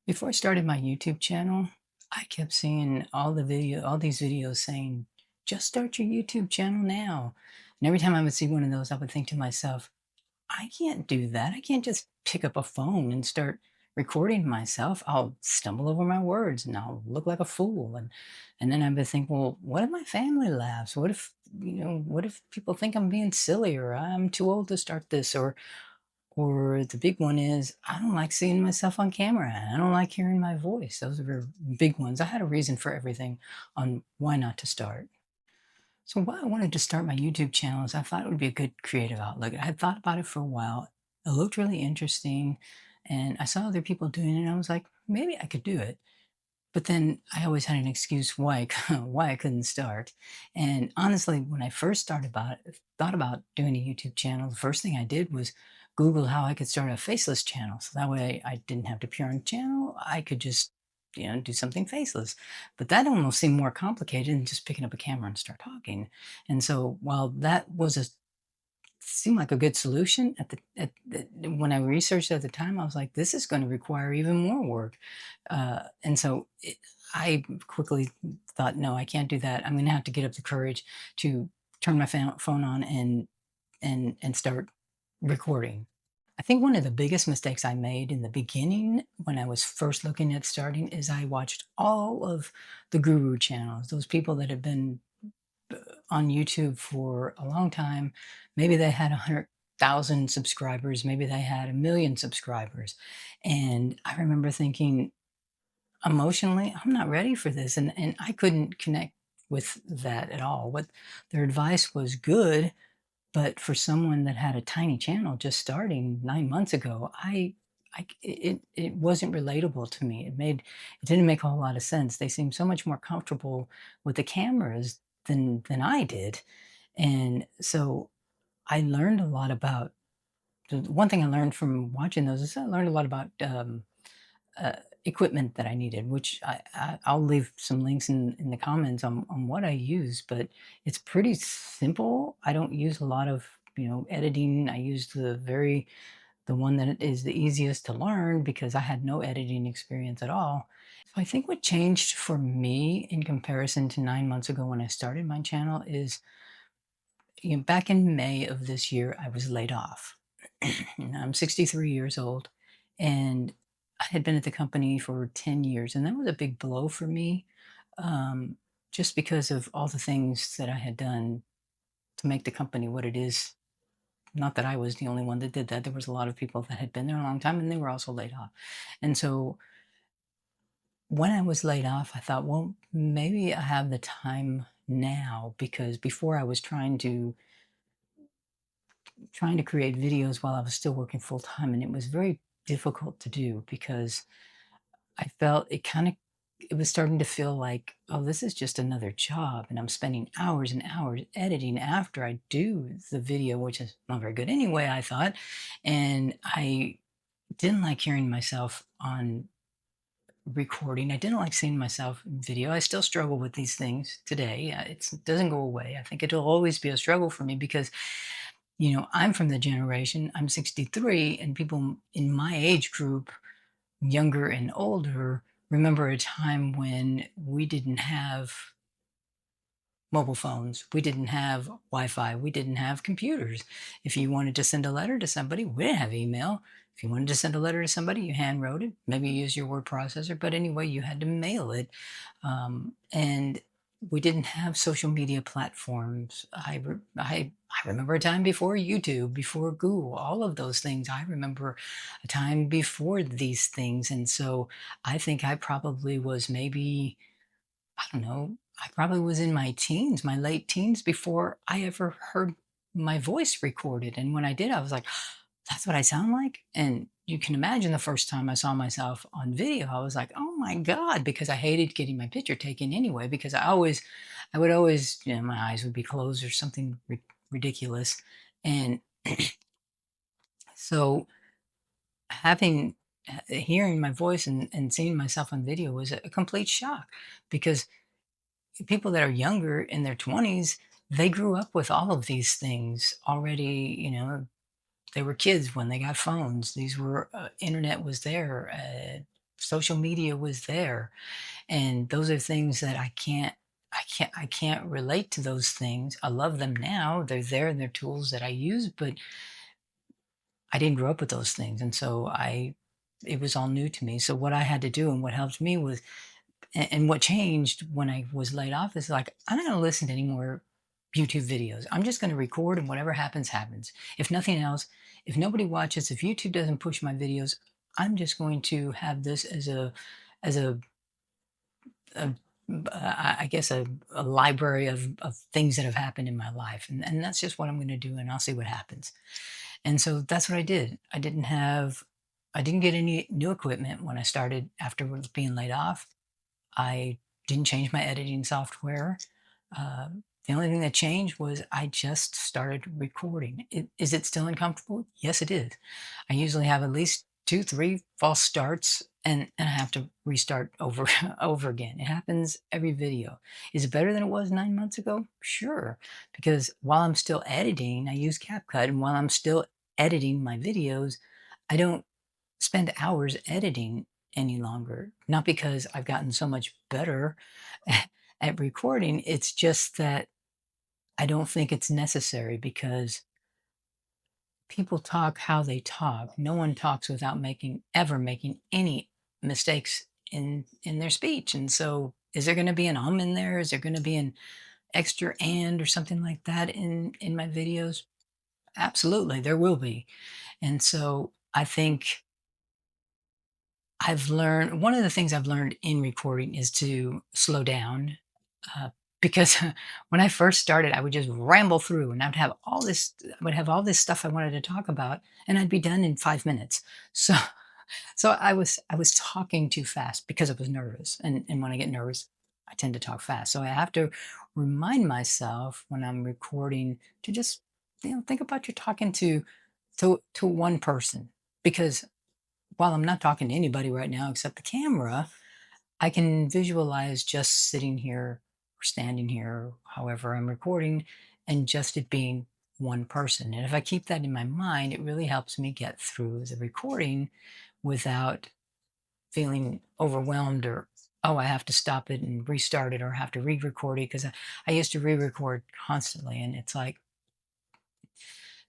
Before I started my YouTube channel, I kept seeing all these videos saying, just start your YouTube channel now. And every time I would see one of those, I would think to myself, I can't do that. I can't just pick up a phone and start recording myself. I'll stumble over my words and I'll look like a fool. And then I would think, well, what if my family laughs? What if, what if people think I'm being silly or I'm too old to start this or the big one is, I don't like seeing myself on camera. And I don't like hearing my voice. Those are big ones. I had a reason for everything on why not to start. So why I wanted to start my YouTube channel is I thought it would be a good creative outlet. I had thought about it for a while. It looked really interesting, and I saw other people doing it, and I was like, maybe I could do it. But then I always had an excuse why why I couldn't start. And honestly, when I first thought about doing a YouTube channel, the first thing I did was Google how I could start a faceless channel. So that way I didn't have to appear on the channel. I could just, do something faceless. But that almost seemed more complicated than just picking up a camera and start talking. And so while that was a seemed like a good solution when I researched at the time, I was like, this is going to require even more work. I quickly thought, no, I can't do that. I'm going to have to get up the courage to turn my phone on and start recording. I think one of the biggest mistakes I made in the beginning when I was first looking at starting is I watched all of the guru channels, those people that have been on YouTube for a long time. Maybe they had 100,000 subscribers, maybe they had 1,000,000 subscribers. And I remember thinking, emotionally, I'm not ready for this. And I couldn't connect with that at all. What their advice was good, but for someone that had a tiny channel just starting 9 months ago, it wasn't relatable to me. It didn't make a whole lot of sense. They seemed so much more comfortable with the cameras than I did. And so I learned a lot about the one thing I learned from watching those is I learned a lot about uh, equipment that I needed, which I'll leave some links in the comments on what I use, but it's pretty simple. I don't use a lot of, editing. I use the one that is the easiest to learn because I had no editing experience at all. So I think what changed for me in comparison to 9 months ago when I started my channel is, back in May of this year, I was laid off. I'm 63 years old, and I had been at the company for 10 years, and that was a big blow for me, just because of all the things that I had done to make the company what it is. Not that I was the only one that did that. There was a lot of people that had been there a long time, and they were also laid off. And so when I was laid off, I thought, well, maybe I have the time now because before I was trying to create videos while I was still working full time, and it was very difficult to do because I felt it was starting to feel like, oh, this is just another job, and I'm spending hours and hours editing after I do the video, which is not very good anyway, I thought, and I didn't like hearing myself on recording. I didn't like seeing myself in video. I still struggle with these things today. It doesn't go away. I think it'll always be a struggle for me because I'm from the generation, I'm 63, and people in my age group, younger and older, remember a time when we didn't have mobile phones, we didn't have Wi-Fi, we didn't have computers. If you wanted to send a letter to somebody, we didn't have email. If you wanted to send a letter to somebody, you hand wrote it. Maybe you use your word processor, but anyway, you had to mail it. And we didn't have social media platforms. I remember a time before YouTube, before Google, all of those things. I remember a time before these things. And so I think I probably was maybe, I don't know, I probably was in my teens, my late teens before I ever heard my voice recorded. And when I did, I was like, that's what I sound like. And you can imagine the first time I saw myself on video, I was like, oh my God, because I hated getting my picture taken anyway, because I would always, my eyes would be closed or something ridiculous. And so having, hearing my voice and seeing myself on video was a complete shock because people that are younger in their 20s, they grew up with all of these things already. They were kids when they got phones. These were internet was there. social media was there, and those are things that I can't relate to those things. I love them now. They're there and they're tools that I use, but I didn't grow up with those things. And so it was all new to me. So what I had to do and what helped me was, and what changed when I was laid off is like, I'm not going to listen to any more YouTube videos. I'm just going to record and whatever happens, happens. If nothing else, if nobody watches, if YouTube doesn't push my videos, I'm just going to have this as a I guess a library of things that have happened in my life. And that's just what I'm going to do. And I'll see what happens. And so that's what I did. I didn't get any new equipment when I started afterwards being laid off. I didn't change my editing software. Uh, the only thing that changed was I just started recording. Is it still uncomfortable? Yes, it is. I usually have at least two, three false starts, and I have to restart over over again. It happens every video. Is it better than it was 9 months ago? Sure, because while I'm still editing, I use CapCut, and while I'm still editing my videos, I don't spend hours editing any longer. Not because I've gotten so much better at recording. It's just that I don't think it's necessary because people talk how they talk. No one talks without ever making any mistakes in their speech. And so is there going to be an in there? Is there going to be an extra and or something like that in my videos? Absolutely, there will be. And so I think I've learned one of the things I've learned in recording is to slow down, uh, because when I first started, I would just ramble through, and I would have all this stuff I wanted to talk about, and I'd be done in 5 minutes. So, so I was talking too fast because I was nervous, and when I get nervous, I tend to talk fast. So I have to remind myself when I'm recording to just think about you're talking to one person, because while I'm not talking to anybody right now except the camera, I can visualize just sitting here or standing here, however I'm recording, and just it being one person. And if I keep that in my mind, it really helps me get through the recording without feeling overwhelmed or, oh, I have to stop it and restart it or have to re record it. Because I used to re record constantly. And it's like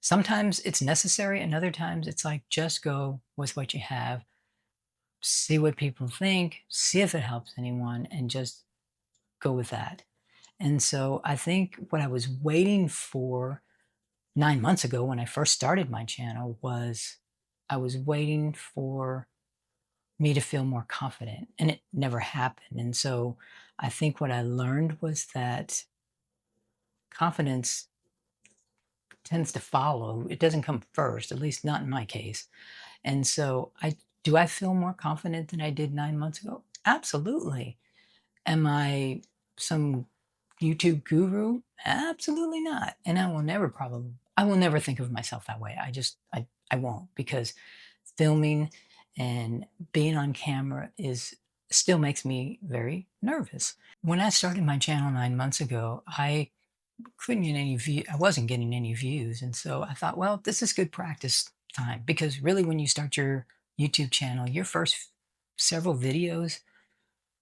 sometimes it's necessary, and other times it's like just go with what you have, see what people think, see if it helps anyone, and just go with that. And so I think what I was waiting for 9 months ago when I first started my channel was I was waiting for me to feel more confident, and it never happened. And so I think what I learned was that confidence tends to follow. It doesn't come first, at least not in my case. And so I feel more confident than I did 9 months ago? Absolutely. Am I some YouTube guru? Absolutely not. And I will never think of myself that way. I won't, because filming and being on camera is still makes me very nervous. When I started my channel 9 months ago, I wasn't getting any views. And so I thought, well, this is good practice time, because really when you start your YouTube channel, your first several videos,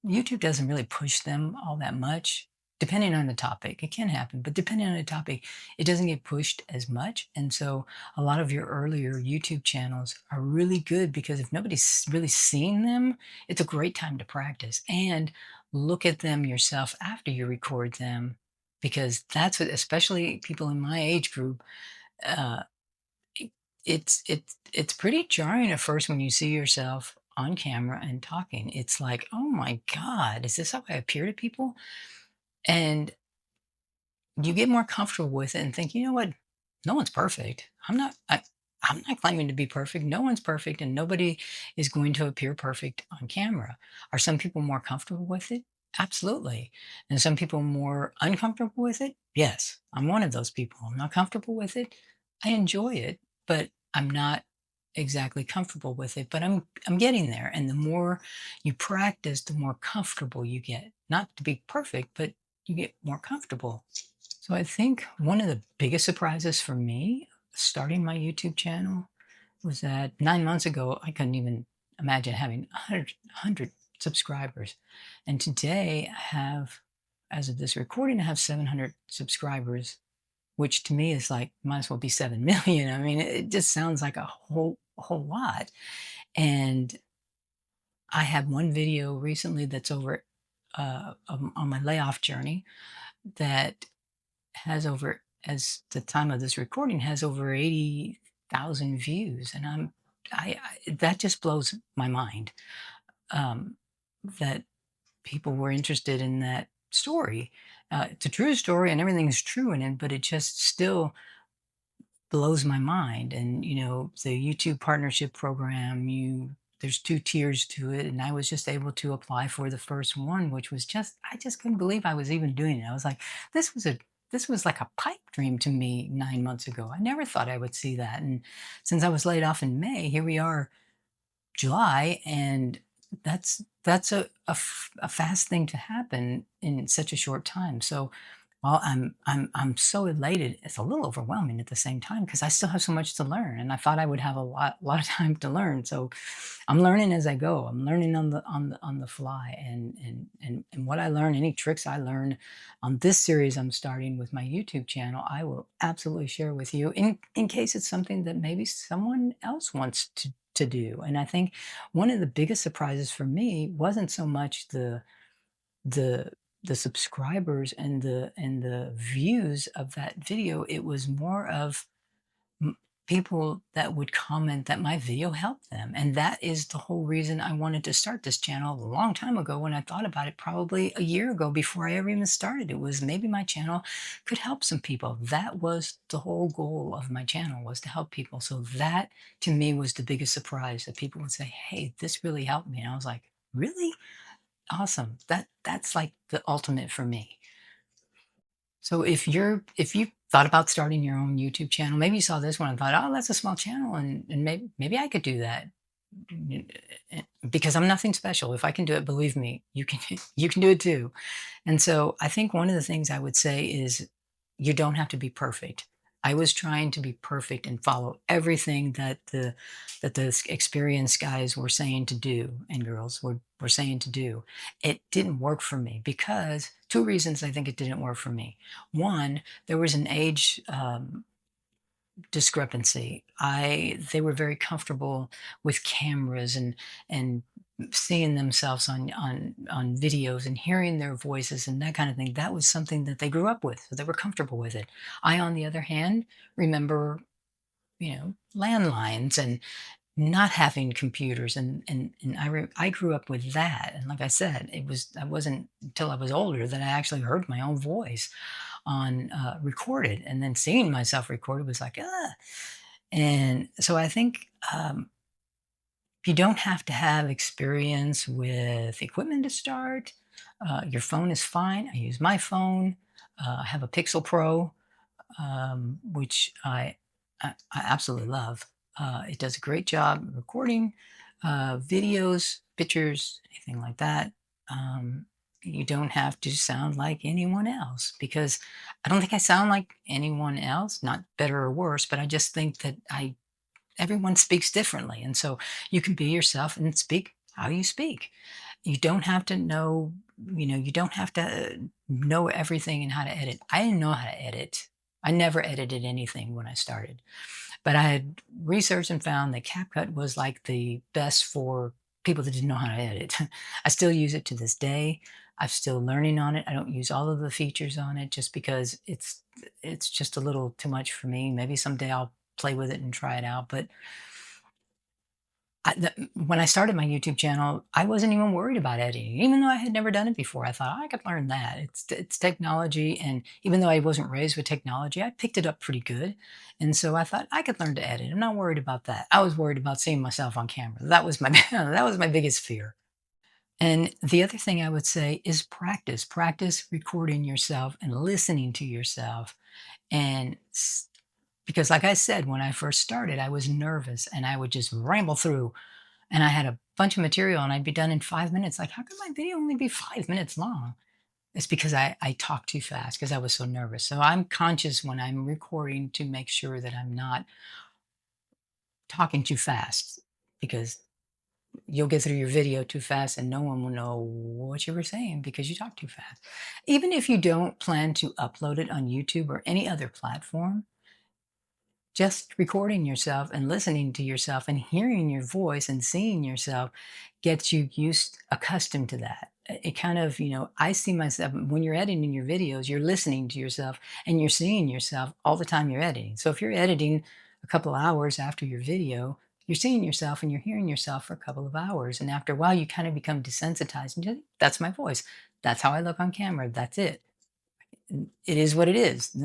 YouTube doesn't really push them all that much, depending on the topic. It can happen, but depending on the topic, it doesn't get pushed as much. And so a lot of your earlier YouTube channels are really good because if nobody's really seen them, it's a great time to practice and look at them yourself after you record them, because that's what, especially people in my age group, uh, it it's pretty jarring at first when you see yourself on camera and talking. It's like, "Oh my god, is this how I appear to people?" And you get more comfortable with it and think, "You know what? No one's perfect. I'm not claiming to be perfect. No one's perfect, and nobody is going to appear perfect on camera." Are some people more comfortable with it? Absolutely. And some people more uncomfortable with it? Yes. I'm one of those people. I'm not comfortable with it. I enjoy it, but I'm not exactly comfortable with it, but I'm getting there. And the more you practice, the more comfortable you get. Not to be perfect, but you get more comfortable. So I think one of the biggest surprises for me starting my YouTube channel was that 9 months ago, imagine having 100 subscribers. And today I have, as of this recording, I have 700 subscribers, which to me is like, might as well be 7 million. I mean, it just sounds like a whole lot. And I had one video recently that's over on my layoff journey that has over, as the time of this recording, has over 80,000 views. And that just blows my mind, um, that people were interested in that story. It's a true story and everything's true in it, but it just still blows my mind. And the YouTube partnership program, you there's two tiers to it, and I was just able to apply for the first one, which was just, I just couldn't believe I was even doing it. I was like, this was like a pipe dream to me 9 months ago. I never thought I would see that. And since I was laid off in May, here we are, July, and that's a fast thing to happen in such a short time. So while I'm so elated, it's a little overwhelming at the same time because I still have so much to learn, and I thought I would have a lot of time to learn. So I'm learning as I go. I'm learning on the fly, and what I learn, any tricks I learn on this series I'm starting with my YouTube channel, I will absolutely share with you in case it's something that maybe someone else wants to do. And I think one of the biggest surprises for me wasn't so much the the subscribers and the views of that video. It was more of m- people that would comment that my video helped them. And that is the whole reason I wanted to start this channel a long time ago. When I thought about it, probably a year ago, before I ever even started, it was maybe my channel could help some people. That was the whole goal of my channel, was to help people. So that to me was the biggest surprise, that people would say, hey, this really helped me. And I was like, really? Awesome. That's like the ultimate for me. So if you thought about starting your own YouTube channel, maybe you saw this one and thought, oh, that's a small channel, and maybe I could do that. Because I'm nothing special. If I can do it, believe me, you can you can do it too. And so I think one of the things I would say is, you don't have to be perfect. I was trying to be perfect and follow everything that the experienced guys were saying to do, and girls were saying to do. It didn't work for me because two reasons I think it didn't work for me. One, there was an age discrepancy. They were very comfortable with cameras and seeing themselves on videos and hearing their voices and that kind of thing. That was something that they grew up with, so they were comfortable with it. I, on the other hand, remember, landlines and not having computers, and I grew up with that. And like I said, I wasn't until I was older that I actually heard my own voice on recorded, and then seeing myself recorded was like, ah. And so I think, you don't have to have experience with equipment to start. Your phone is fine. I use my phone. I have a Pixel Pro, which I absolutely love. It does a great job recording videos, pictures, anything like that. Um, you don't have to sound like anyone else, because I don't think I sound like anyone else, not better or worse, but I just think that I everyone speaks differently. And so you can be yourself and speak how you speak. You don't have to know, you don't have to know everything and how to edit. I didn't know how to edit. I never edited anything when I started, but I had researched and found that CapCut was like the best for people that didn't know how to edit. I still use it to this day. I'm still learning on it. I don't use all of the features on it just because it's just a little too much for me. Maybe someday I'll play with it and try it out. But when I started my YouTube channel, I wasn't even worried about editing, even though I had never done it before. I thought, "Oh, I could learn that. It's technology," and even though I wasn't raised with technology, I picked it up pretty good. And so I thought I could learn to edit. I'm not worried about that. I was worried about seeing myself on camera. That was my that was my biggest fear. And the other thing I would say is practice. Practice recording yourself and listening to yourself. And because, like I said, when I first started, I was nervous and I would just ramble through, and I had a bunch of material and I'd be done in 5 minutes. Like, how could my video only be 5 minutes long? It's because I talk too fast because I was so nervous. So I'm conscious when I'm recording to make sure that I'm not talking too fast, because you'll get through your video too fast and no one will know what you were saying because you talk too fast. Even if you don't plan to upload it on YouTube or any other platform, just recording yourself and listening to yourself and hearing your voice and seeing yourself gets you accustomed to that. It kind of, I see myself when you're editing your videos, you're listening to yourself and you're seeing yourself all the time you're editing. So if you're editing a couple hours after your video, you're seeing yourself and you're hearing yourself for a couple of hours. And after a while, you kind of become desensitized and that's my voice. That's how I look on camera. That's it. It is what it is.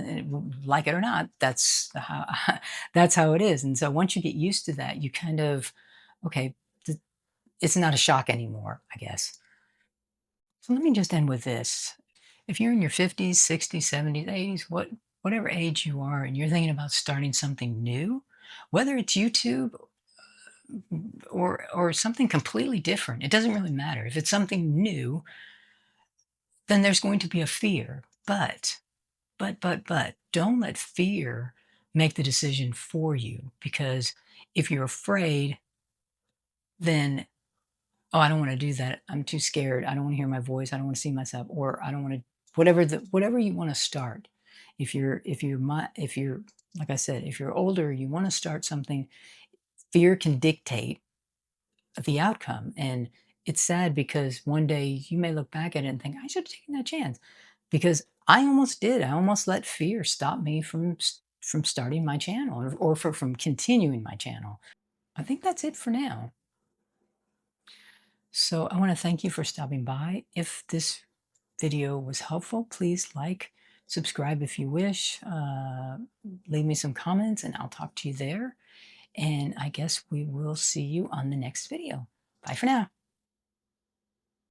Like it or not, that's how that's how it is. And so once you get used to that, you kind of, okay, it's not a shock anymore, I guess. So let me just end with this. If you're in your 50s, 60s, 70s, 80s, whatever age you are, and you're thinking about starting something new, whether it's YouTube or something completely different, it doesn't really matter. If it's something new, then there's going to be a fear. But don't let fear make the decision for you, because if you're afraid, then, oh, I don't want to do that. I'm too scared. I don't want to hear my voice. I don't want to see myself, or I don't want to, whatever you want to start. If you're like I said, if you're older, you want to start something, fear can dictate the outcome. And it's sad because one day you may look back at it and think, I should have taken that chance, because I almost did. I almost let fear stop me from starting my channel, or from continuing my channel. I think that's it for now. So I want to thank you for stopping by. If this video was helpful, please like, subscribe if you wish, leave me some comments, and I'll talk to you there. And I guess we will see you on the next video. Bye for now.